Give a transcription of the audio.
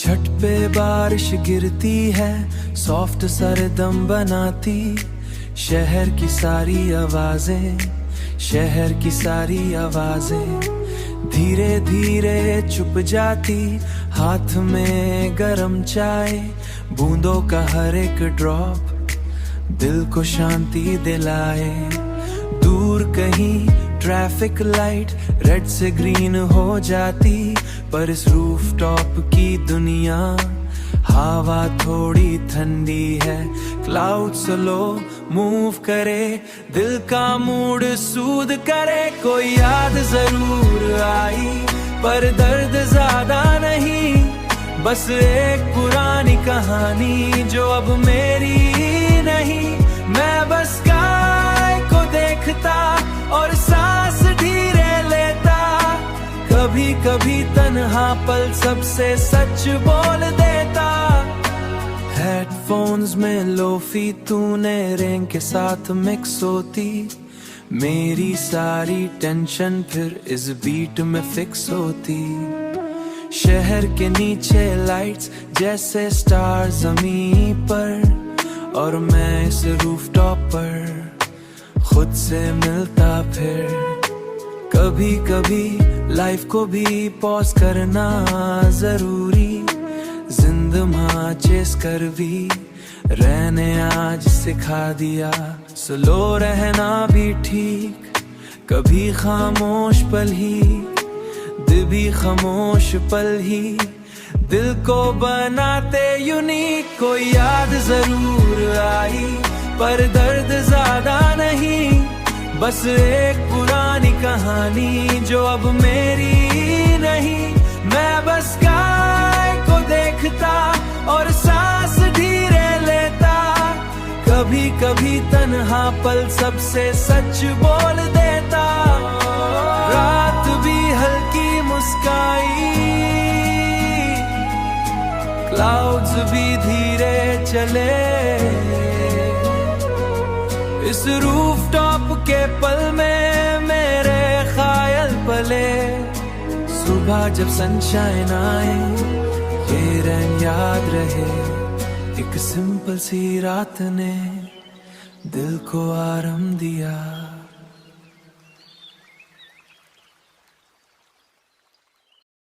छत पे बारिश गिरती है, सॉफ्ट सरदम बनाती शहर की सारी आवाजें, शहर की सारी आवाजें धीरे धीरे चुप जाती। हाथ में गरम चाय, बूंदों का हर एक ड्रॉप दिल को शांति दिलाए। दूर कहीं ट्रैफिक लाइट रेड से ग्रीन हो जाती, पर इस रूफटॉप की दुनिया हवा थोड़ी ठंडी है। क्लाउड स्लो मूव करे, दिल का मूड सूद करे। कोई याद जरूर आई पर दर्द ज्यादा नहीं, बस एक पुरानी कहानी जो अब मेरी नहीं। मैं बस स्काई को देखता और सांस धीरे लेता, कभी कभी तन्हा पल सबसे सच बोल देता। हेडफोन्स में लोफी तूने रेंग के साथ मिक्स होती, मेरी सारी टेंशन फिर इस बीट में फिक्स होती। शहर के नीचे लाइट्स जैसे स्टार ज़मीं पर, और मैं इस रूफटॉप पर खुद से मिलता फिर। कभी कभी लाइफ को भी पॉज करना जरूरी, जिंदगी चेस कर भी रहने आज सिखा दिया। स्लो रहना भी ठीक, कभी खामोश पल ही, दिल भी खामोश पल ही दिल को बनाते यूनिक। कोई याद जरूर आई पर दर्द ज्यादा नहीं, बस एक पुरानी कहानी जो अब मेरी नहीं। मैं बस स्काई को देखता और सांस धीरे लेता, कभी कभी तन्हा पल सबसे सच बोल देता। रात भी हल्की मुस्काई, क्लाउड्स भी धीरे चले, इस रूफटॉप के पल में मेरे ख्याल पले। सुबह जब सनशाइन आए, ये रैन याद रहे, एक सिंपल सी रात ने दिल को आराम दिया।